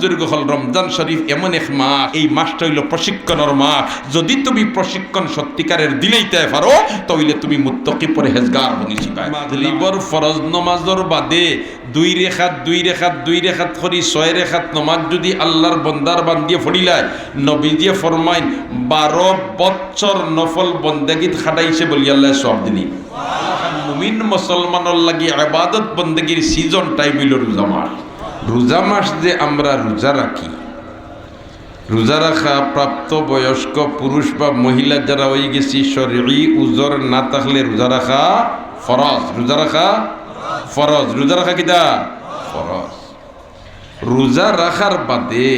বুজুর্গ হল রমজান শরীফ এমন এক মাস, এই মাসটা হইল প্রশিক্ষণের মাস। যদি তুমি প্রশিক্ষণ সত্যিকারের দিলেইতে পারো তাহলে তুমি মুত্তাকি পরহেজগার বনিছি পাই। মাগরিবর ফরজ নমাজের বাদে দুই রেখাত করি 6 রেখাত নমাজ যদি আল্লাহর বন্দার বান্দিয়ে ফড়িলায়, নবীজি ফরমাইন 12 বছর নফল বন্দেগীত খাটাইছে বলি আল্লাহ সব দিলি। মুমিন মুসলমানের লাগি ইবাদত বন্দেগীর সিজন টাইম হইল রোজা মাস। রোজা মাস যে আমরা রোজা রাখি, রোজা রাখা প্রাপ্ত বয়স্ক পুরুষ বা মহিলা যারা হয়ে গেছি শরঈ উজর না থাকলে রোজা রাখা ফরজ। রোজা রাখা ফরজ। রোজা রাখা কিটা ফরজ। রোজা রাখার বাদে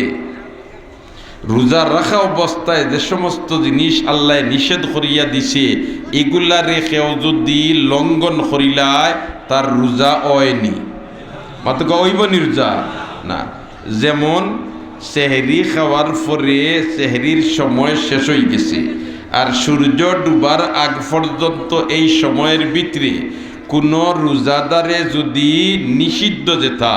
রোজা রাখা অবস্থায় যে সমস্ত জিনিস আল্লাহ নিষেধ করিয়া দিছে এগুলা রেখেও যদি লঙ্ঘন করিলায় তার রোজা হয়নি। মাত্র হইব নি রোজা না। যেমন সেহরি খাওয়ার পরে সেহরির সময় শেষ হয়ে গেছে আর সূর্য ডুবার আগ পর্যন্ত এই সময়ের ভিতরে কোনো রোজাদারে যদি নিষিদ্ধ যেতা,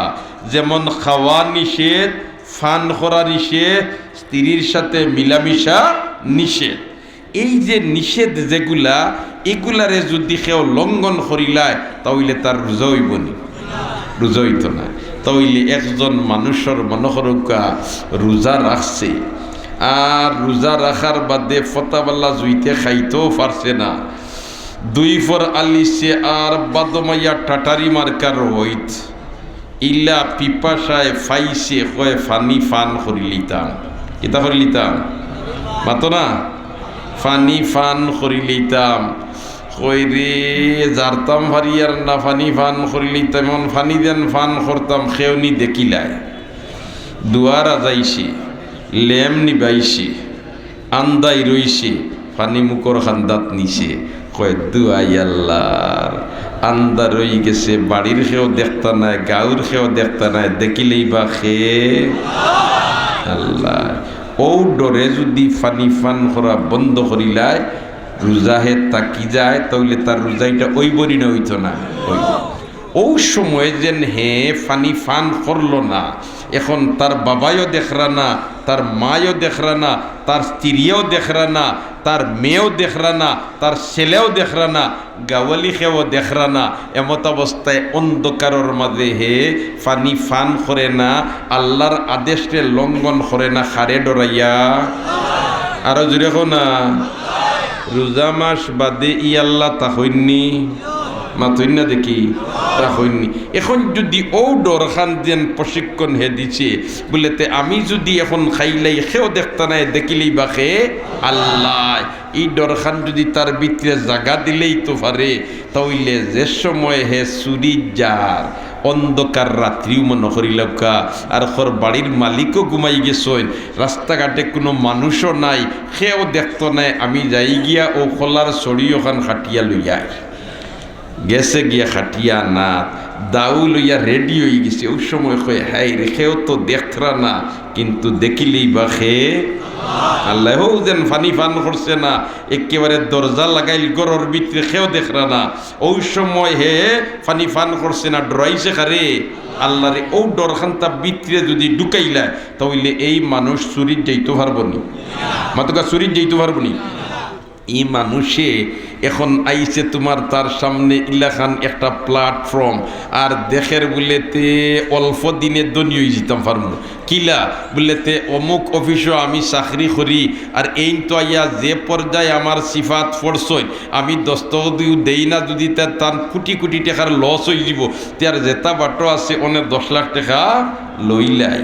যেমন খাওয়া নিষেধ, ফান করা নিষেধ, স্ত্রীর সাথে মিলামিশা নিষেধ, এই যে নিষেধ যেগুলা এগুলারে যদি কেউ লঙ্ঘন করিলায় তাহলে তার রোজা হইব নি? রোজা হইত না। তাহলে একজন মানুষের মনে করুকা রোজা রাখছে আর রোজা রাখার বাদে ফতাবাল্লা জুইতে খাইতেও পারছে না, দুই ফর আলিছে আর বাদমাইয়া টাটারি মার্কার হইত ইলা পিপাসায় ফাইছে কয় ফানি ফান করি লিতাম। কিতা করি লিতাম? মাতো না ফানি ফান করি লিতাম। কই রে জারতাম ভারিয়ার না ফানি ফান করি লিতাম। এমন ফানি দেন ফান করতাম খেউনি দেখিলায় দুয়ার আজাইছে লেম নিবাইছে আন্দাই রইছে ফানি মুখর খান্দাত নিছে। কয় দুয়াই আল্লাহর আন্দা রই গেছে, বাড়ির খেয়েও দেখতা নাই, গাঁর খেয়েও দেখতা নাই, দেখিলেই বা খেয়ে আল্লাহ। ও ডরে যদি ফানি ফান করা বন্ধ করিলায় রোজাহে তাকি যায় তাহলে তার রোজাইটা ওই বরি না হইতো না। ও সময় যেন হে ফানি ফান করলো না, এখন তার বাবাইও দেখরা না, তার মায়ও দেখরা না, তার স্ত্রীও দেখরা না, তার মেয়েও দেখরা না, তার ছেলেও দেখরা না, গাওয়ালি খেয়েও দেখরা না। এমত অবস্থায় অন্ধকারের মাঝে হে ফানি ফান করে না, আল্লাহর আদেশকে লঙ্ঘন করে না, খারে ডরাইয়া। আরো জুড়ে না রোজা মাস বাদে ই আল্লাহ তা হইনি মাথইন না দেখি তা হইনি। এখন যদি ও ডরখান যেন প্রশিক্ষণ হে দিছে বলেতে আমি যদি এখন খাইলাই খেও দেখতা নাই দেখিলেই বা খে আল্লাহ, এই ডরখান যদি তার ভিতরে জাগা দিলেই তো পারে তাহলে যে সময় হে চুরি যার অন্ধকার রাত্রিও মনে করিলকা আর ওর বাড়ির মালিকও ঘুমাই গেছেন, রাস্তাঘাটে কোনো মানুষও নাই, সেও দেখতো নাই, আমি যাই গিয়া ও খোলার ছড়ি ওখান খাটিয়া লইয়া গেছে গিয়া খাটিয়া না দাউ লইয়া রেডি হয়ে গেছে। ওই সময় কয় হাই রে খেও তো দেখরা না কিন্তু দেখিলেই বা খে আল্লাহ হো যেন ফানি ফান করছে না, একেবারে দরজা লাগাইল গরর ভিতরে খেও দেখরা না। ওই সময় হে ফানি ফান করছে না, ডরাইছে খারে আল্লাহ রে। ও ডরখানটা ভিতরে যদি ঢুকাইলায় তাহলে এই মানুষ চুরির যাইতে পারবো নি? মাতুকা চুরির যাইতে পারবো নি? এই মানুষে এখন আইছে তোমার তার সামনে ইলাখান একটা প্ল্যাটফর্ম আর দেখের বলেতে অল্প দিনে দনি হয়ে যেতাম পারবো কিলা বলেতে অমুক অফিসও আমি চাকরি করি আর এই তো আইয়া যে পর্যায়ে আমার সিফাত ফোর্সই আমি দস্তদিও দেই না, যদি তার কোটি কোটি টাকার লস হয়ে যাব তার যেটা বাটো আছে অনেক 10 লাখ টাকা লইলাই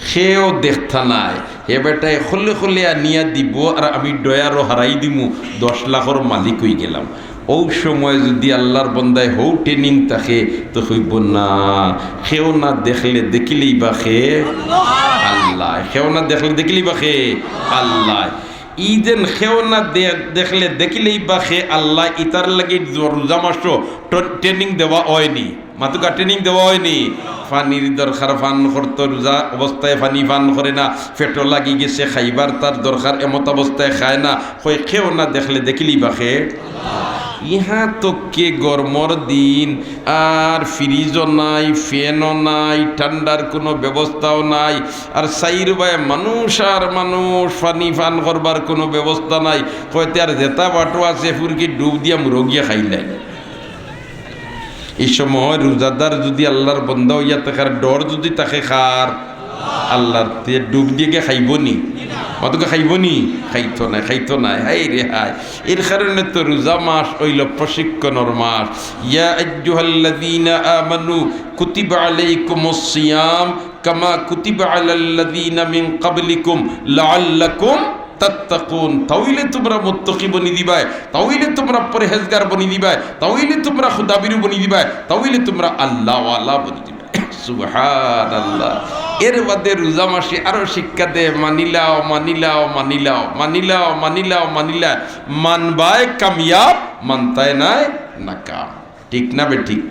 সেও দেখতা নাই। হে বেটাই খলে খলে নিয়া দিব আর আমি ডয়ারও হারাই দিমু, 10 লাখের মালিক হয়ে গেলাম। ওই সময় যদি আল্লাহর বন্দায় হৌ ট্রেনিং থাকে তো হইব না, সেও না দেখলে দেখিলেই বা খে আল্লাহ, সেও না দেখলে দেখিলেই বা খে আল্লাহ। ই যেন সেও না দেখলে দেখিলেই বা খে আল্লাহ, ইতার লাগে রোজা মাসও ট্রেনিং দেওয়া হয়নি, মাতুকা ট্রেনিং দেওয়া হয়নি। পানির দরকার ফান করতো, রোজা অবস্থায় পানি ফান করে না, পেটো লাগি গেছে খাইবার তার দরকার এমত অবস্থায় খায় না, খেও না দেখলে দেখিলি বা খে ইহা তো কে গরমর দিন, আর ফ্রিজও নাই, ফ্যানও নাই, ঠান্ডার কোনো ব্যবস্থাও নাই, আর সাইর ভাই মানুষ আর মানুষ, পানি পান করবার কোনো ব্যবস্থা নাই। হয়তো আর জেতা বাটো আছে ফুরকি ডুব দিয়া মুরগিয়া খাইলাই। এই সময় রোজাদার যদি আল্লাহর বন্ধা হইয়া থাকার ডর যদি তাকে খার, আল্লাহর ডুব দিয়ে খাইব নি? অতকে খাইব নি? খাইতো না, খাইতো না। হাই রে হাই, এর কারণে তো রোজা মাস হইল প্রশিক্ষণের মাস। ইয়া আইয়ুহাল্লাযীনা আমানু কুতিবা আলাইকুমুস সিয়াম কামা কুতিবা আলাল্লাযীনা মিন ক্বাবলিকুম লাআল্লাকুম তাত্তাকুন। তাইলে তোমরা মুত্তাকি বনি দিবাই, তাইলে তোমরা পরহেজগার বনি দিবাই, তাইলে তোমরা খুদাবিরু বনি দিবাই, তাইলে তোমরা আল্লাহওয়ালা বনি দিবাই। সুবহানাল্লাহ। এর বাদে রোজা মাসে আরো শিক্ষা দে, মানিলাও মানিলাও মানিলাও মানিলাও মানিলাও মানিলা, মানবায় কামিয়াব, মানতায় নাই নাকাম। ঠিক না বে ঠিক?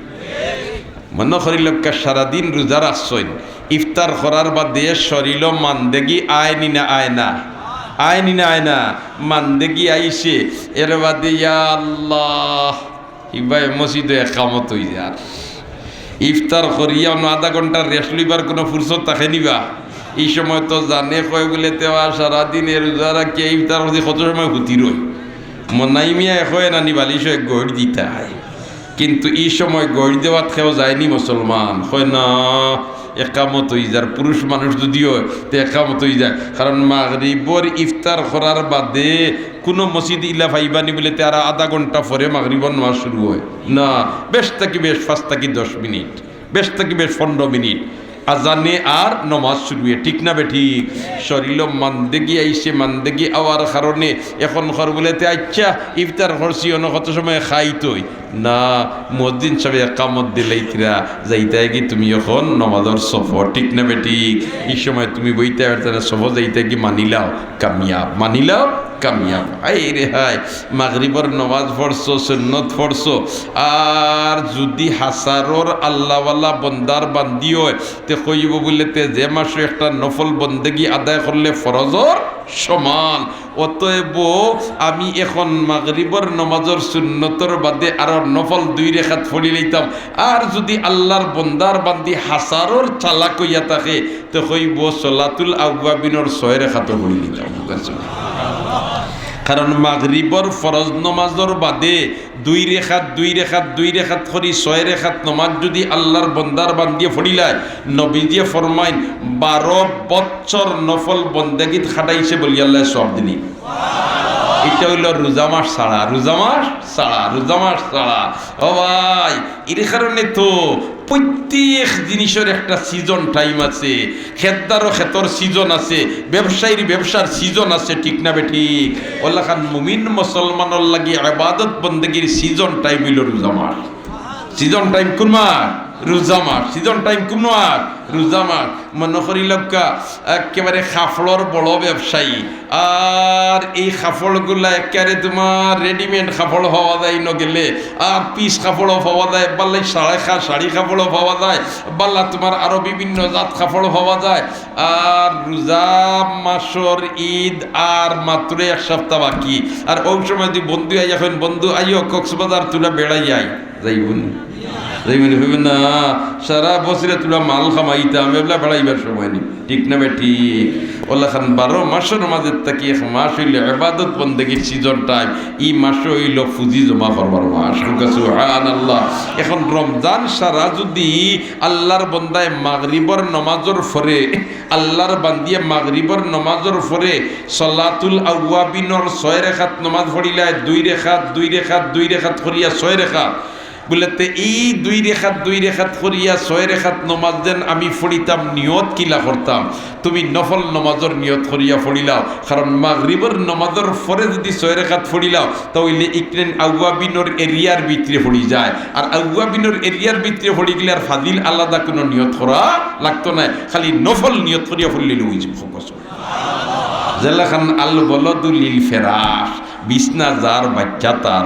মনে করি লোককে সারাদিন রোজা রাখছইন, ইফতার করার বাদে শরীর মানদেগি আয়নি না আয় না, আয়নি না আয় না, মানদেগি আইসে। এর বাদে ইয়া আল্লাহ ইবাই মসজিদে একামত হই যার, ইফতার করিয়া আধা ঘন্টার রেস্ট লইবার কোনো ফুরসত থাকে নিবা? এই সময় তো জানে কয় বলে তেওয়া সারাদিনের রোজা কে ইফতার করতে কত সময় হুতি রই মনাই মিয়া হয় না নিবালিশ গড় দিতে হয়। কিন্তু এই সময় গড় দেওয়াত খেয়েও যায়নি মুসলমান, হয় না একামত হয়ে যার। পুরুষ মানুষ যদিও তো একামত হয়ে যায়, কারণ মাগরিবর ইফতার করার বাদে কোনো মসজিদ ইলা ভাইবানি বলে তারা আধা ঘন্টা পরে মাগরিবর নামাজ শুরু হয় না। বেশ থাকি বেশ 5 থেকে 10 মিনিট, বেশ থাকি বেশ 15 মিনিট আজানে আর নমাজ শুরু হয়। ঠিক না বে ঠিক? শরীর মানদেগি আইসে, মানদেগি আওয়ার কারণে এখন ঘর বলেতে আচ্ছা ইফতার করছি অন্য কত সময় খাইতই না, মসজিদ সবে একামত দিলেই তিরা যাইতে কি তুমি এখন নমাজের সফর। ঠিক না বে ঠিক? এই সময় তুমি বইতে সফর যাইতে কি মানিলাও কামিয়াব, মানিলাও কামিয়াব। আই রে হাই, মাগরিবর নমাজ পড়ছো, সুন্নত পড়ছো, আর যদি হাসারর আল্লাহওয়ালা বন্দার বান্দি হয় তে কইব বলতে যে মাসে একটা নফল বন্দেগি আদায় করলে ফরজর সমান। অতএব আমি এখন মাগরিবর নমাজের সুন্নতর বাদে আর নফল 2 রেখাত পড়ি লইতাম, আর যদি আল্লাহর বন্দার বান্দি হাসারর চালাক হইয়া থাকে তো কইব সলাতুল আওয়াবিনর 6 রেখাত পড়ি লইতাম। কারণ মাগরিবর ফরজ নমাজর বাদে 2 রেখাত 2 রেখাত 2 রেখাত করি 6 রেখাত নমাজ যদি আল্লাহর বন্দার বান্দিয়ে ফড়িলায়, নবীজিয়ে ফরমাইন 12 বছর নফল বন্দেগীত খাটাইছে বলি আল্লাহ সব দিনই। এটা হইল রোজা মাস ছাড়া, রোজা মাস ছাড়া, রোজা মাস ছাড়া। ও ভাই, এর কারণে তো প্রত্যেক জিনিসের একটা সিজন টাইম আছে, খেতদারও খেতর সিজন আছে, ব্যবসায়ীর ব্যবসার সিজন আছে। ঠিক না বে ঠিক? ওল্লা খান মুমিন মুসলমানের লাগি ইবাদত বন্দেগীর সিজন টাইম হইল রোজা মাস। সিজন টাইম কোন মাস? রোজা মাস। সিজন টাইম কোন মাস? রোজা মাস। মনে করি লোকা একেবারে কাপড়র বড় ব্যবসায়ী, আর এই কাপড়গুলা একেবারে তোমার রেডিমেড কাপড় পাওয়া যায় ন গেলে, আর পিস কাপড়ও পাওয়া যায়, বাল্লাই শাড়ি কাপড়ও পাওয়া যায়, বাল্লা তোমার আরো বিভিন্ন জাত কাপড় পাওয়া যায়। আর রোজা মাসর ঈদ আর মাত্র 1 সপ্তাহ বাকি, আর ওই সময় যদি বন্ধু আই, এখন বন্ধু আইও কক্সবাজার তুলা বেড়াই যাইবুন যাইবেন হইবেন না, সারা বছরে তুলা মাল খামাইতাম, এগুলা বেড়াইবার সময় নেই। ঠিক না বে ঠিক? ওল্লা খান 12 মাসের মাঝে থাকি 1 মাস হইল ইবাদত বন্দেগীর সিজন টাইম। এই মাসে হইল পুঁজি জমা করবার মাস। সুবহানাল্লাহ। এখন রমজান সারা যদি আল্লাহর বন্দায় মাগরিবর নমাজর ফরে, আল্লাহর বান্দিয়ে মাগরিবর নমাজর ফরে সলাতুল আওয়াবিনর 6 রেখাত নমাজ পড়িলায়, 2 রেখাত 2 রেখাত 2 রেখাত করিয়া 6 রেখাত বলতে এই 2 রেখাত 2 রেখাত করিয়া 6 রেখাত নমাজ দেন আমি ফড়িতাম, নিয়ত কিলা করতাম? তুমি নফল নমাজর নিয়ত করিয়া ফড়িলাও, কারণ মাগরিবর নমাজর পরে যদি 6 রেখাত ফড়িলাও তাহলে ইকরেন আওয়াবিনর এরিয়ার ভিতরে ফড়ি যায়, আর আওয়াবিনর এরিয়ার ভিতরে ফড়ি গেলে আর ফাজিল আলাদা কোনো নিয়ত করা লাগতো না, খালি নফল নিয়ত করিয়া ফড়িলে লই যাব। জেলা খান আল বলদুল ফেরাস, বিছনা যার বাচ্চা তার,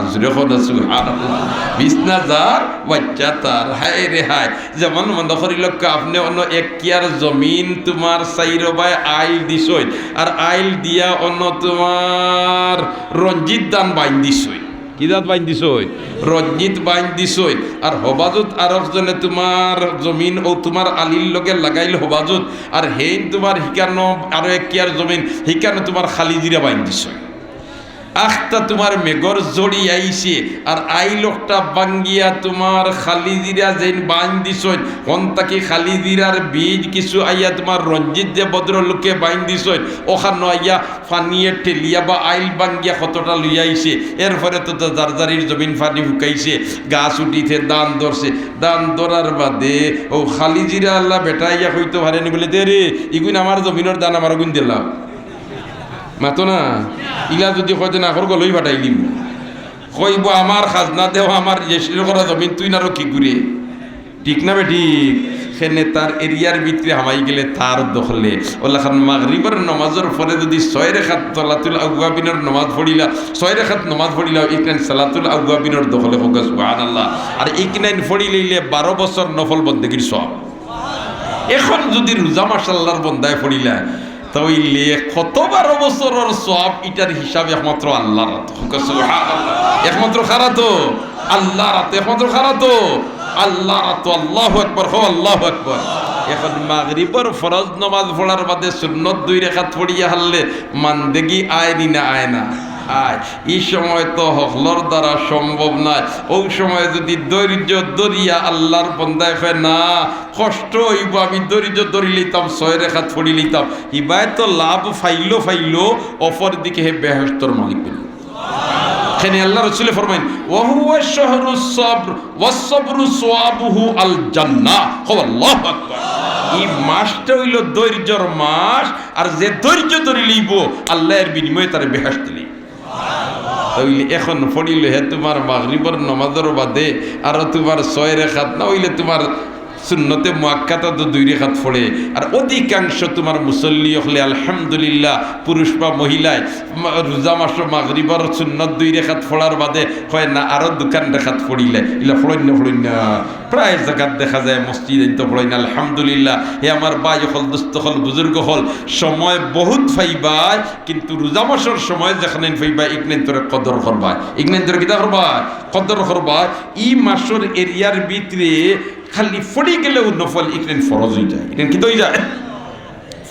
বিছনা যার বাচ্চা তার। হায় রে হায়, যেমন মনে করিল আপনি অন্য 1 কিয়ার জমিন তোমার 4 বাই আইল দিছই, আর আইল দিয়া অন্য তোমার রঞ্জিত দান বাইন দিছই। কি জাত বাইন দিছই রঞ্জিত বাইন দিছই আর হবাজত আর একজনে তোমার জমিন ও তোমার আলির লগে লাগাইল হবাজত আর হেইন তোমার হিকানো আরো এক কিয়ার জমিন হিকানো তোমার খালি জিরা বাইন দিছই আখটা তোমার মেঘর জড়ি আইছে আর আই লোকটা বাঙ্গিয়া তোমার খালি জিরা যেন বান দিছই অন্তাকি খালি জিরার বীজ কিছু আইয়া তোমার রঞ্জিত যে ভদ্রলোকে বাইন দিছই ওখানো আইয়া ফানিয়ে ঠেলিয়া বা আইল বাঙ্গিয়া কতটা লইয়াইছে এরপরে তো জারজারির জমিন ফানি ফুকাইছে গাছ উঠিতে দান ধরছে দান ধরার বাদে ও খালি জিরা আল্লাহ বেটাইয়া হইতে পারেনি বলে দে রে ইগুন আমার জমিনের দান আমার গুণ দিলাম মাতো না ইলা যদি কয়তে না কর গলই ফাটাই দিম কইব আমার খাজনা দেও আমার রেজিস্ট্রি করা জমিন তুই না কি ঘুরে ঠিক না বে ঠিক সেনে তার এরিয়ার ভিতরে হামাই গেলে তার দখলে ওলাখান মাগরিবের নমাজের পরে যদি 6 রাকাত সালাতুল আওয়াবিনের নমাজ পড়িলা 6 রাকাত নমাজ পড়িলা ইকনান সালাতুল আওয়াবিনের দখলে হোক সুবহানাল্লাহ আর ইকনান পড়ি লইলে 12 বছর নফল বন্দেগীর সওয়াব এখন যদি রোজা মাশাআল্লাহর বন্দায় পড়িলা তাইলে কত 12 বছরের সওয়াব এটার হিসাব একমাত্র আল্লাহর সুবহানাল্লাহ একমাত্র খারা তো আল্লাহর একমাত্র খারা তো আল্লাহর আল্লাহু আকবার হো আল্লাহু আকবার এখন মাগরিবের ফরজ নামাজ পড়ার বাদে সুন্নত 2 রাকাত পড়িয়া হারলে মানদেগি আয়নি না আয় না আয় এই সময় তো হকলর দ্বারা সম্ভব নয় ওই সময় যদি ধৈর্য ধরিয়া আল্লাহর বন্দায় হয় না কষ্ট হইব আমি ধৈর্য ধরি লইতাম 6 রাকাত পড়ি লইতাম ইবাই তো লাভ ফাইলো অপর দিকে হে বেহেশতর মালিক বলি এখানে আল্লাহ রাসূল ফরমাইন ওয়া হুয়া শাহরুস সাবর ওয়াস সাবরু সাওয়াবুহু আল জান্নাহ আল্লাহু আকবার এই মাসটা হইল ধৈর্যর মাস আর যে ধৈর্য ধরে লইব আল্লাহর বিনিময়ে তার বেহেশত দিলি তাইলে এখন পড়িলে হে তোমার মাগরিবের নামাজের বাদে আর তোমার 6 রাকাত না হইলে তোমার সুন্নতে মুআক্কাদা তো 2 রাকাত পড়ে আর অধিকাংশ তোমার মুসল্লি হলে আলহামদুলিল্লাহ পুরুষ বা মহিলায় রোজা মাস মাগরিবের সুন্নত 2 রাকাত পড়ার বাদে হয় না আরো 2 রাকাত পড়িলে ইলা পড়ই না প্রায় জায়গাত দেখা যায় মসজিদে তো পড়ই না আলহামদুলিল্লাহ হে আমার ভাই হল দোস্ত হল বুজুর্গ হল সময় বহুত ফাইবাই কিন্তু রোজা মাসের সময় যেখানে ফাইবাই ইকনেন তোরে কদর করবা ইকনেন তোরে কিতা করবা কদর করবা ই মাসের এরিয়ার ভিতরে খালি ফড়ি গেলেও নফল ইকরেন ফরজ হয়ে যায় ইকরেন কি তো হয়ে যায়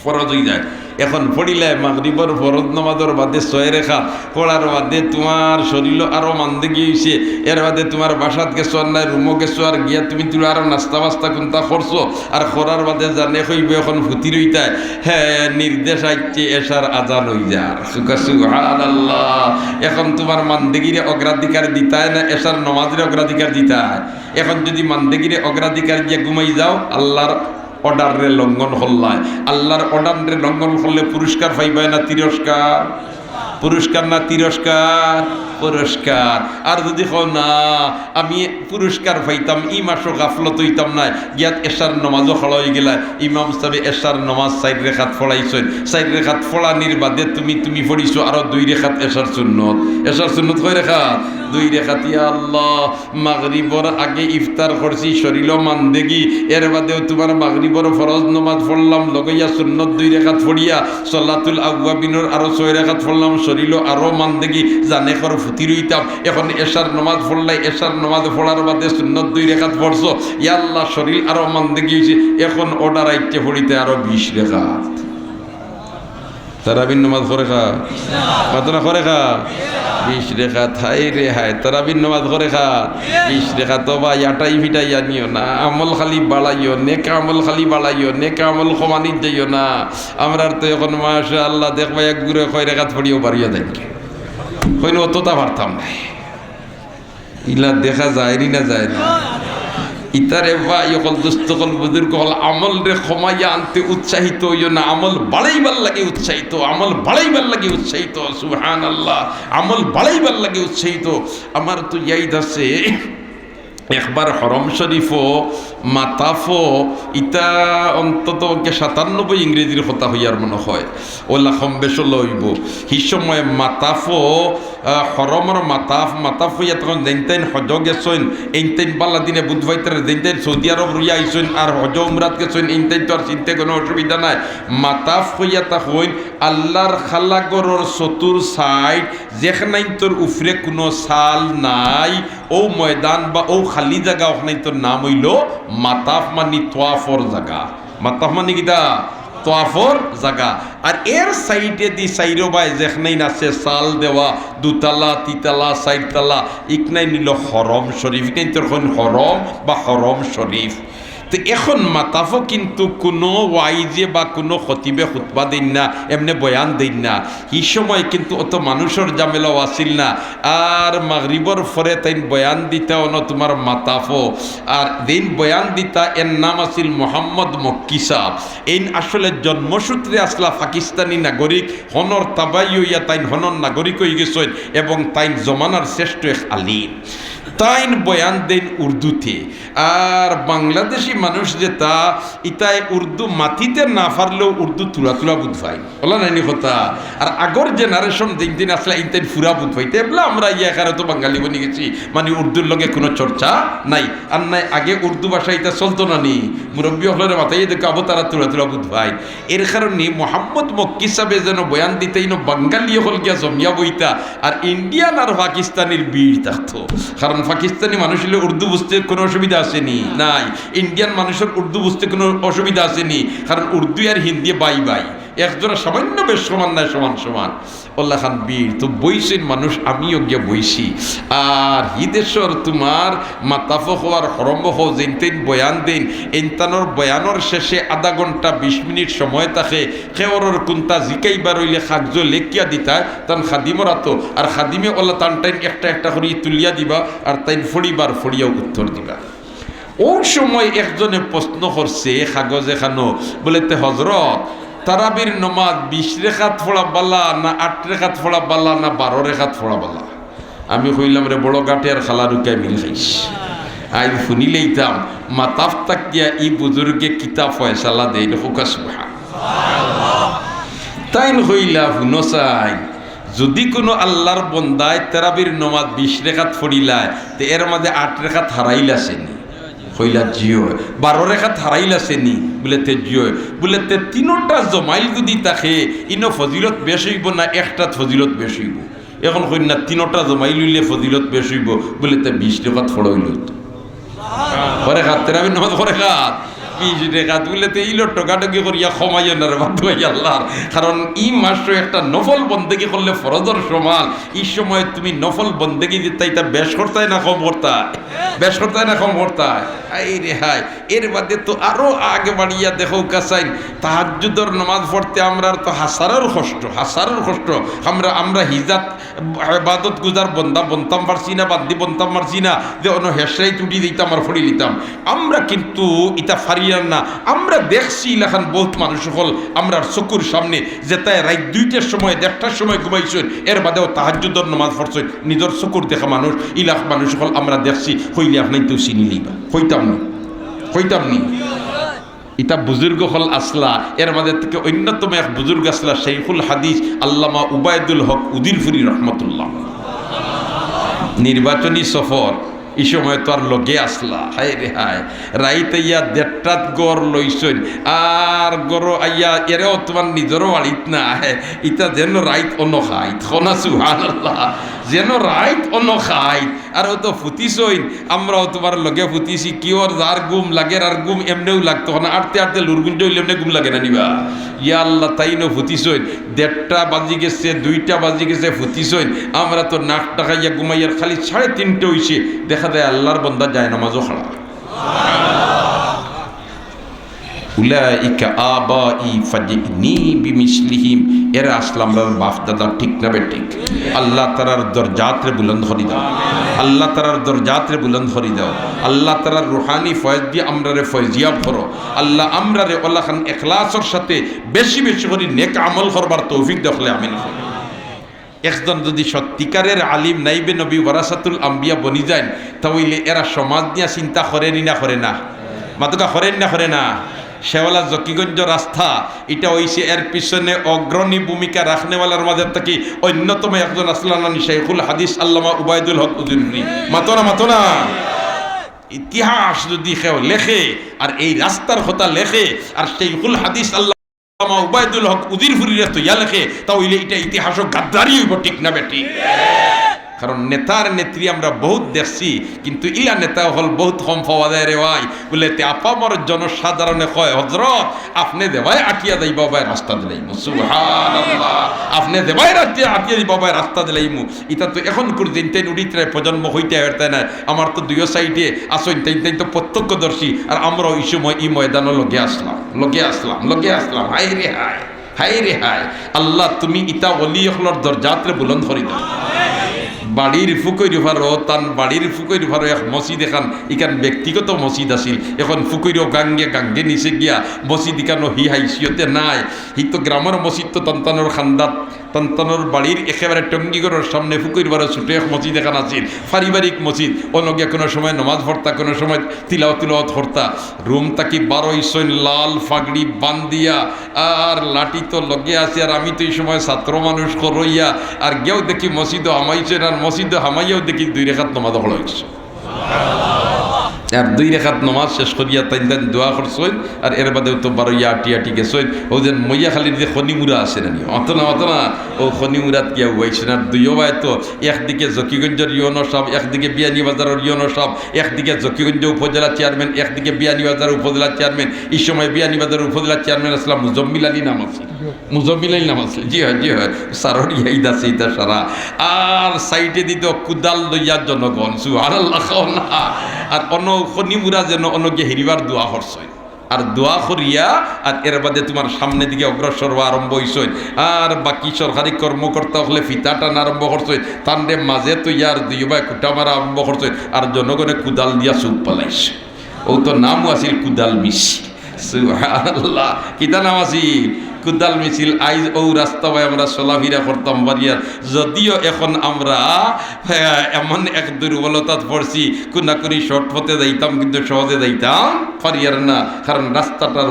ফরজ হয়ে যায় এখন পড়িলে মাগরিবের ফরজ নামাজের বাদে 6 রাকাত পড়ার বাদে তোমার শরীর আরো মানদেগি হইছে এর বাদে তোমার বাসাত গেছো আর নাই রুমো গেছো আর গিয়া তুমি আরো নাস্তা বাস্তা কোনটা করছো আর করার বাদে জানে হইবে এখন ফুটি রইতায় হ্যাঁ নির্দেশ আইছে এশার আজান হই যায় সুবহানাল্লাহ এখন তোমার মানদেগিরে অগ্রাধিকার দিতায় না এশার নামাজের অগ্রাধিকার দিতায় এখন যদি মানদেগিরে অগ্রাধিকার দিয়ে ঘুমাই যাও আল্লাহর অর্ডারে লঙ্ঘন হল্লায় আল্লাহর অর্ডারে লঙ্ঘন করলে পুরস্কার পাইবে না তিরস্কার পুরস্কার না তিরস্কার পুরস্কার আর যদি হো না আমি পুরস্কার পাইতাম ই মাসও গাফলত হইতাম না গিয়াত এশার নমাজও খড়া হয়ে গেলা ইমাম সাহেব এশার নমাজ 4 রাকাত পড়াইছেন 4 রাকাত পড়ানির বাদে তুমি পড়িছো আরো 2 রাকাত এশার সুন্নত কয় রাকাত 2 রাকাত ইয়া আল্লাহ মাগরিবর আগে ইফতার করছি শরীর মানদেগি এর বাদেও তোমার মাগরিবর ফরজ নামাজ পড়লাম লগইয়া সুন্নত 2 রাকাত পড়িয়া সালাতুল আওয়াবিনের আরো 6 রাকাত পড়লাম শরীর আরো মানদেগি জানে কর ফুটি রইতাম এখন এশার নামাজ পড়লাই এশার নামাজ পড়ার বাদে সুন্নত 2 রাকাত পড়ছো ইয়া আল্লাহ শরীর আরো মানদেগি হইছে এখন অর্ডার আইতে পড়িতে আরো 20 রাকাত তারাবির নামাজ করে খা কত না করে খা 20 রাকাত হাই রে হাই তারাবির নামাজ করে খা 20 রাকাত তো ভাই আটাই ফিটাই আনিও না আমল খালি বাড়াইও নেক আমল খালি বাড়াইও নেক আমল কমানি যাইও না আমরা তো এখন মাশাআল্লাহ দেখবা এক গুরে 6 রাকাত পড়িও বাড়িয়া দেন কইন অতটা পারতাম না ইলা দেখা যায় না যায় না ইতারে ভাই সকল দুস্থ সকল বুজুর্গ হল আমল রে ক্ষমাইয়া আনতে উৎসাহিত হইও না আমল বাড়াইবার লাগে উৎসাহিত আমল বাড়াইবার লাগে উৎসাহিত সুবহানাল্লাহ আমল বাড়াইবার লাগে উৎসাহিত আমার তো ইয়াদ আছে একবার হরম শরীফও মাতাফো ইতা অন্তত 97 ইংরেজির কথা হইয়ার মনে হয় ওলা কম বেশ লইব সেই সময় মাতাফো হরমর মাতাফ হইয়া তখন যেনতেন হজ গেছেন এইনতেন বাল্লা দিনে বুধবাইতার যেনতেন সৌদি আরব রইয়া আইসেন আর হজ উমরাত গেছেন এইনতেন তো আর চিন্তা কোনো অসুবিধা নাই। মাতাফ হইয়া তা হইন আল্লাহর খালাগরর চতুর সাইড যেখানাই তোর উফরে কোনো সাল নাই ও ময়দান বা ও খালি জায়গা ওখানে তোর নাম হইল মাতাফ মানি তোয়াফর জায়গা। মাতাফ মানি কিতা তোয়াফর জায়গা। আর এর সাইডে দি সাইরো বাই যেখানেই আছে সাল দেওয়া দুতলা তিতলা সাইডতলা ইকনাই নিল হরম শরীফ, কিন্তু হরম বা হরম শরীফ। তো এখন মাতাফও কিন্তু কোনো ওয়াইজে বা কোনো খতিবে খুতবা দিন না, এমনি বয়ান দিন না। এই সময় কিন্তু অত মানুষের জামেলাও আসিল না। আর মাগরিবর পরে তাই বয়ান দিতা অন তোমার মাতাফও, আর দিন বয়ান দিতা এর নাম আছিল মোহাম্মদ মক্কি সাহ। এই আসলে জন্মসূত্রে আসলা পাকিস্তানি নাগরিক, হনর তাবাই হইয়া তাইন হনর নাগরিক হয়ে গেছেন এবং তাইন জমানার শ্রেষ্ঠ এক আলিম। তাইন বয়ান দেন উর্দুতে। আর বাংলাদেশি মানুষ যে তা ইতাই উর্দু মাতিতে না পারলেও উর্দু তুলা তুলা বুধ ভাই বলা নাইনি কথা। আর আগর জেনারেশন দিন দিন আসলে ইতাই ফুরা বুধ ভাইতে এবলা আমরা ইয়াকারে তো বাঙালি বনি গেছি, মানে উর্দুর লগে কোনো চর্চা নাই। আর নাই আগে উর্দু ভাষা ইতা চলতো না নি, মুরব্বী হলের মাথায় দেখো আবো তারা তুলা তুলা বুধ ভাই। এর কারণে মোহাম্মদ মক্কি সাহেব যেন বয়ান দিতেই না বাঙালি হল গিয়া জমিয়া বইতা, আর ইন্ডিয়ান আর পাকিস্তানের বীর থাকতো। কারণ পাকিস্তানি মানুষ হলে উর্দু বুঝতে কোনো অসুবিধা আসেনি, নাই। ইন্ডিয়ান মানুষের উর্দু বুঝতে কোনো অসুবিধা আসেনি, কারণ উর্দু আর হিন্দি বাই বাই একজোড়া সামান্য বেশ সমান নয়, সমান সমান। ওল্লা খান বীর তো বইছেন মানুষ, আমিও গিয়া বইছি। আর হিদেশ্বর তোমার মাতাফ হওয়ার হরম্ব হো যেনতেন বয়ান দেন, এনতানোর বয়ানোর শেষে আধা ঘন্টা 20 মিনিট সময় থাকে। খেওয়ার কোনটা জিকাইবার হইলে কাগজ লেখিয়া দিতা তান খাদিমরা তো, আর খাদিমে ওল্লা টান টাইম একটা একটা করে তুলিয়া দিবা, আর তাইন ফড়িবার ফড়িয়াও উত্তর দিবা। ওই সময় একজনে প্রশ্ন করছে কাগজে খানো, বলে তে হজরত তারাবির নমাজ 20 রেখাত ফোড়া বালা না 8 রেখাত ফোড়া বালা না 12 রেখাত ফোড়া বালা? আমি কইলাম রে বড় গাঁটে আর খালা রুকায় মিল খাইস। আজ শুনিলেইতাম মাতাফ তাকিয়া ই বুজুর্গে কিতাব ফয়সালা দেই হুকা সুবহানাল্লাহ। তাইন কইলা শুনো চাই, যদি কোনো আল্লাহর বন্দায় তারাবির নমাজ 20 রেখাত ফড়িলায় তে এর মাঝে 8 রেখাত হারাইলাছেনি? কইলা জিও। 12 রেখাত হারাইলাছেনি? বলে তে জিও। বলে তে তিনোটা জমাইল যদি তাকে ইনো ফজিলত বেশ হইব না একটাত ফজিলত বেশ হইব? এখন কই না তিনোটা জমাইল হইলে ফজিলত বেশ হইব। বলে তে 20 রেখাত ফড়াইল করে খাত তারাবির নমাজ করে খাত 20 রেখাত। বলে তে ইলো টকাটকি করিয়া ক্ষমাইও না রে বাধ্য আল্লাহর, কারণ ই মাস একটা নফল বন্দেগি করলে ফরজর সমান। এই সময় তুমি নফল বন্দেগি দিতে এটা বেশ করতাই না কম করতায়? বেশ করতায় না কম করতায়? আই রে হাই। এর বাদে তো আরো আগে বাড়িয়া দেখো কাসাইন তাহাজ্জুদের নামাজ পড়তে আমরা তো হাসারের কষ্ট। আমরা হিজাত ইবাদত গুজার বন্দা বনতাম পারছি না, বাদ দি বনতাম পারছি না, যে অন্য হেসরাই টুটি দিতাম আর ফড়ি দিতাম। আমরা কিন্তু ইটা ফারিয়ার না। আমরা দেখছি ইলাখান বহুত মানুষ হল আমরা চকুর সামনে যে তাই রাত 2টার সময় 1টার সময় ঘুমাইছেন, এর বাদেও তাহাজ্জুদের নামাজ পড়ছেন। নিজের চকুর দেখা মানুষ ইলাখ মানুষ হল আমরা দেখছি। হইলে আপনাই তো চিনি লইবা, হইতাম নি। ইতা বুজুর্গ হল আসলা। এর মাঝে থেকে অন্যতম এক বুজুর্গ আসলা শাইখুল হাদিস আল্লামা উবায়দুল হক উদিরপুরি রহমতুল্লাহ। নির্বাচনী সফর এই সময় তো আর লগে আসলা। হায় রে হায়, রাইতে ইয়া 1:30 গড় লইছেন, আর গড় আইয়া এরেও তোমার নিজেরও বাড়িত না। ইটা যেন রাইত অন্য খাইত খনা সুবহানাল্লাহ, যেন রাইত অন্য খাইত। আর ও তো ফুটিছইন, আমরাও তোমার লগে ফুটিছি। কি ওর যার গুম লাগে আর গুম এমনিও লাগতো না। আটতে লুরগুঞ্জ হইলে এমনি গুম লাগে না নিবা? ইয়া আল্লাহ, তাই নো ফুটিছইন। 1:30 বাজি গেছে, 2টা বাজি গেছে, ফুটিছইন। আমরা তো নাক টাকাইয়া ঘুমাইয়ার খালি 3:30 হইছে। দেখা যায় আল্লাহর বন্দা যায় নামাজও খাড়া। উলাইকা আবাই ফাজিনি বিমিসলিহিম। এরা আসলাম বাপ দাদা, ঠিক না বেঠিক? আল্লাহ তারার দরজাতরে বুলন্দ করি দাও, আল্লাহ তারার দরজাতরে বুলন্দ করি দাও। আল্লাহ তারার রুহানি ফয়েজ দিয়ে আমরা রে ফয়েজিয়াব করো। আল্লাহ আমরা রে আল্লাহ খান ইখলাসের সাথে বেশি বেশি করে নেক আমল করবার তৌফিক দেখলে আমিন। একজন যদি সত্যিকারের আলিম নাইবে নবী ওয়ারাসাতুল আম্বিয়া বনি যায়, তাহলে এরা সমাজ নিয়ে চিন্তা করেনি না করে না? মাতুকা করেন না করে না? শেওলা জকিগঞ্জ রাস্তা এটা হইছে এর পিছনে অগ্রণী ভূমিকা রাখনেওয়ালার মাঝে থেকে অন্যতম একজন আসলানি শেখুল হাদিস আল্লামা উবাইদুল হক উজুরি। মাতো না ইতিহাস যদি কেউ লেখে আর এই রাস্তার কথা লেখে আর শেখুল হাদিস আল্লামা উবাইদুল হক উজিরপুরির তো ইয়া লেখে তাহলে এটা ইতিহাস গাদ্দারি হইব, ঠিক না বেটি? কারণ নেতার নেত্রী আমরা বহুত দেখছি, কিন্তু ইলা নেতা হল বহুত কম পাওয়া যায় রে ভাই। বলে আপামর জনসাধারণে কয় হজরত আপনি দেবাই আটিয়া দেই বাবাই রাস্তা দিলাইমু, সুবহানাল্লাহ, আপনি দেবাই আটিয়া দিই বাবাই রাস্তা দিলাইমু। এটা তো এখন পর্যন্ত উড়িত্রায় প্রজন্ম হইতে হইতে না। আমার তো দুই সাইডে আসইন তাই তো প্রত্যক্ষদর্শী, আর আমরা ওই সময় এই ময়দানও লগে আসলাম। হাই রে হাই আল্লাহ, তুমি ইতা ওলি হলর দরজাতরে বুলন্দ করি দাও। বাড়ির ফুকইর ফারো তান বাড়ির ফুকইর ফারো এক মসজিদ এখান ইখান ব্যক্তিগত মসজিদ আছিল, এখন ফুকইর গাঙ্গে নিচে গিয়া মসজিদ ইখানো হি হাইসিয়তে নাই। হি তো গ্রামের মসজিদ তো তন্তানোর খান্দাত তন্তানোর বাড়ির একেবারে টঙ্গিগড়ের সামনে ফুকইর ফারো ছোটো এক মসজিদ এখান আছিল, পারিবারিক মসজিদ। অনগিয়া কোনো সময় নমাজ পড়তা, কোনো সময় তিলাওয়াত পড়তা। রুম তাকি 12 লাল ফাগড়ি বান্দিয়া আর লাঠি তো লগে আছে। আর আমি তো এই সময় ছাত্র মানুষ করইয়া আর গেও দেখি মসজিদ হামাইছে আর মসজিদ হামাইয়াও দেখি 2 রেখাত নমাজ পড়া হয়েছে। আর 2 রেখাত নমাজ শেষ করিয়া তাই দোয়া করছেন। আর এর বাদেও তো 12 আটি গেছেন। ও যেন মইয়া খালির যে খনিমুরা আছে না অত না ও খনিমুরাত গিয়া হয়েছেন। আর দুইও ভাই তো একদিকে জকিগঞ্জের ইউনো সাহেব, একদিকে বিয়ানীবাজারের ইউনো সাহেব, একদিকে জকিগঞ্জ উপজেলা চেয়ারম্যান, একদিকে বিয়ানীবাজার উপজেলা চেয়ারম্যান। এই সময় বিয়ানীবাজার উপজেলা চেয়ারম্যান আসলাম মুজম্মিল আলী নাম আছে, জি হয় সারর ইয়াইদ আছে ইতা সারা। আর সাইডে দিত কুদাল লইয়া জনগণ, সুবহানাল্লাহ। আর খনিমুরা যেন অনকে হেরিবার দোয়া করছে। আর দোয়া করিয়া আর এর বাদে তোমার সামনে দিকে অগ্রসর হওয়া আরম্ভ হইছে। আর বাকি সরকারি কর্মকর্তা হলে ফিতা টানা আরম্ভ করছে, তান্ডে মাঝে তো ইয়ার 2 ভাই কুটা মারা আরম্ভ করছে। আর জনগণে কুদাল দিয়া চুপ পালাইছে। ও তো নামও আছিল কুদাল মিছিল, সুবহানাল্লাহ। কিতা নাম আছিল? কুদাল মিছিল। আইজ ও রাস্তা ভাই আমরা চলাফেরা করতাম বাড়িয়ার। যদিও এখন আমরা এমন এক দুর্বলতাত পড়ছি, কোনা করি শর্ট পথে যাইতাম, কিন্তু সহজে যাইতাম পারিয়ার না। কারণ রাস্তাটার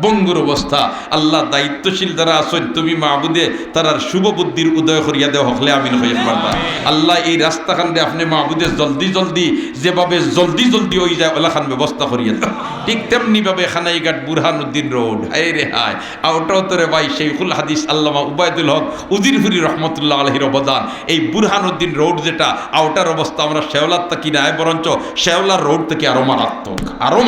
বঙ্গুর অবস্থা। আল্লাহ দায়িত্বশীল যারা আছেন, তুমি মাহবুদে তারার শুভ বুদ্ধির উদয় করিয়া দেওয়া হকলে আমিন হয়ে পারবা। আল্লাহ এই রাস্তা খানরে আপনি মাহবুদে জলদি যেভাবে জলদি হয়ে যায় ওলা খান ব্যবস্থা করিয়া দেয়। ঠিক তেমনি ভাবে খানাইঘাট বুরহানুদ্দিন রোড, হায় রে হায়, আউটাউতরে ভাই শেখুল হাদিস আল্লামা উবাইদুল হক উজিরপুরি রহমতুল্লাহ আলাইহির অবদান। এই বুরহানুদ্দিন রোড যেটা আউটার অবস্থা, আমরা শেওলার থেকে নাই, বরঞ্চ শেওলার রোড থেকে আরো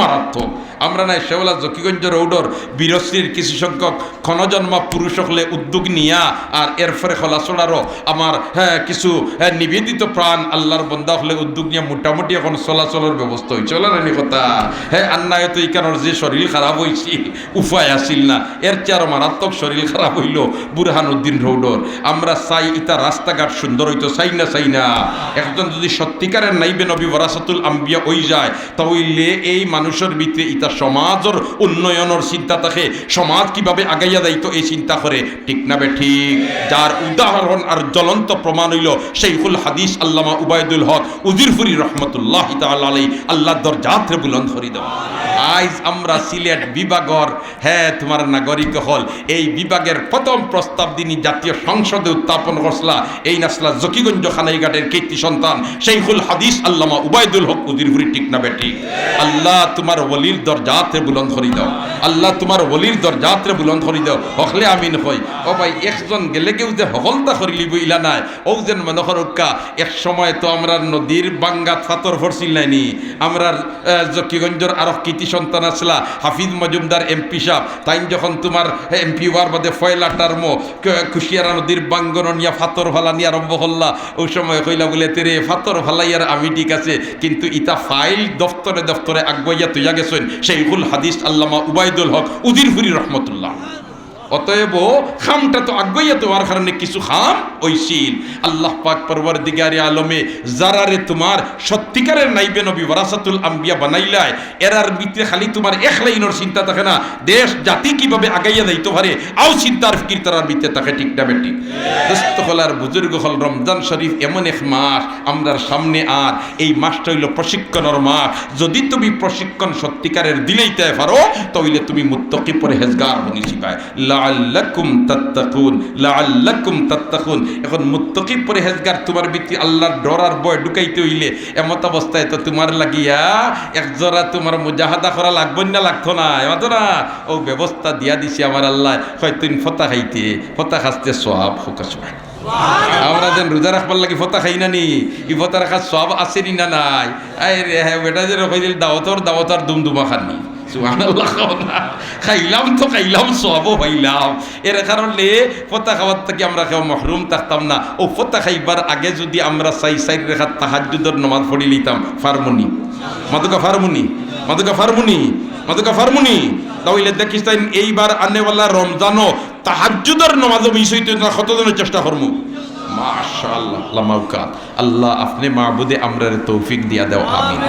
মারাত্মক। আমরা নাই শেওলা জকিগঞ্জ রোডর বীরশ্রীর কিছু সংখ্যক ক্ষণজন্মা পুরুষ হলে উদ্যোগ নিয়া আর এরপরে খোলাচড়ারও আমার কিছু নিবেদিত প্রাণ আল্লাহর বন্দা হলে উদ্যোগ নিয়ে মোটামুটি এখন চলাচলের ব্যবস্থা হয়েছে। চলানি কথা আন্নায় তো এইখানোর যে শরীর খারাপ হয়েছিল উপায় আসিল না, এর চেয়ে আরো মারাত্মক শরীর খারাপ হইল বুরহানুদ্দিন রোডর। আমরা চাই ইতা রাস্তাঘাট সুন্দর হইতো, চাই না। একজন যদি সত্যিকারের নাইবে নবী ওয়ারাসাতুল আম্বিয়া হই যায়, তাহলে এই মানুষের ভিতরে ইতা সমাজের উন্নয়নের চিন্তা থাকে, সমাজ কিভাবে আগাইয়া যাইতো এই চিন্তা করে, ঠিক না বে ঠিক? যার উদাহরণ আর জ্বলন্ত প্রমাণ হইল শেখুল হাদিস আল্লামা উবাইদুল হক উজিরপুরি রহমতুল্লাহ তাআলা আলাইহি। আল্লাহ দরজাতে বুলন্দ করি দাও। আজ আমরা সিলেট বিভাগর তোমার নাগরিক হল এই বিভাগের প্রথম প্রস্তাব দিনই জাতীয় সংসদে উত্থাপন করছলা এই নাসলা জকিগঞ্জ খানাইঘাটের কীর্তি সন্তান শেখুল হাদিস আল্লামা উবাইদুল হক উজিরপুরি, ঠিক না বে ঠিক? আল্লাহ তোমার ওলির দরজাতে বুলন্দ করি দাও। আল্লাহ তোমার ওলির দরজাতে বুলন্দ করি দাও, হকলে আমিন হই। ও ভাই একজন গেলে কেউ যে হকলতা করিলি বইলা নাই, ও যেন মনে করুকা এক সময় তো আমরা নদীর বাঙ্গাত ফাতর ভরছিল নাইনি। আমরা জকিগঞ্জের আরো কীর্তি সন্তান আসলা হাফিজ মজুমদার এমপি সাহেব, তাই যখন তোমার এমপি হওয়ার বাদে ফয়লা টার্ম কুশিয়ারা নদীর বাঙ্গন নিয়ে ফাতর ফালা নিয়ে আরম্ভ করলা, ওই সময় কইলা বলে তেরে ফাতর ফালাইয়ার আমি ঠিক আছে, কিন্তু ইতা ফাইল দফতরে আগুয়াইয়া তুইয়া গেছেন শেখুল হাদিস আল্লামা উবাইদুল হক উজিরপুরি রহমতুল্লাহ। অতএব খামটা তো আগ্গইয়া তোমার কারণে কিছু খাম ওইছিল। আল্লাহ পাক পরওয়ারদিগারে আলমে যারারে তোমার সত্যিকারের নাইবে নবী ওয়ারাসাতুল আম্বিয়া বানাইলায়, এরার ভিতরে খালি তোমার এক লাইনের চিন্তা থাকে না, দেশ জাতি কিভাবে আগাইয়া যাইতে পারে আও চিন্তার ফিকির তারার ভিতরে থাকে। ঠিক না বেটি? দোস্ত হলার বুজুর্গ হল, রমজান শরীফ এমন এক মাস আমরার সামনে, আর এই মাসটা হইল প্রশিক্ষণের মাস। যদি তুমি প্রশিক্ষণ সত্যিকারের দিলেইতে পারো তাহলে তুমি মুত্তাকি পরহেজগার বনিছি পায়। লাআল্লাকুম তাত্তাকুন, লাআল্লাকুম তাত্তাকুন। এখন মুত্তাকি পরহেজগার তোমার ভিতরে আল্লাহর ডর আর ভয় ঢুকাইতে হইলে এমত অবস্থায় তো তোমার লাগিয়া একজোড়া তোমার মুজাহাদা করা লাগবে না, লাগতো না, এমত না? ও ব্যবস্থা দিয়া দিছি আমার আল্লাহ, হয়তো ফতা খাইতে, ফতা খাসতে সওয়াব হোক। আমরা যেন রোজা রাখবার লাগি ফতা খাই না নি, ই ফতা রাখার সব আসেনি না নাই? বেটা যে কইল দাওয়াতর দুমদুমা খাননি, সুবহানাল্লাহ, খাইলাম তো খাইলাম, সবও পাইলাম। এর কারণে ফতা খাওয়ার থেকে আমরা কেউ মহরুম থাকতাম না। ও ফতা খাইবার আগে যদি আমরা চাই রেখা তাহাজ্জুদের নামাজ পড়ি লিতাম, ফার্মুনি মাদুকা ফার্মুনি, মাদুকা ফার্মুনি, মাদুকা ফার্মুনি, তাহলে দেখিস তাই এইবার আনেওয়ালা রমজানও তাহাজ্জুদের নামাজও মিস হইতে না, কতজনের চেষ্টা করবো। মাশাআল্লাহ, আল্লাহ আপনি মাহবুদে আমরার তৌফিক দিয়া দেও, আমিন।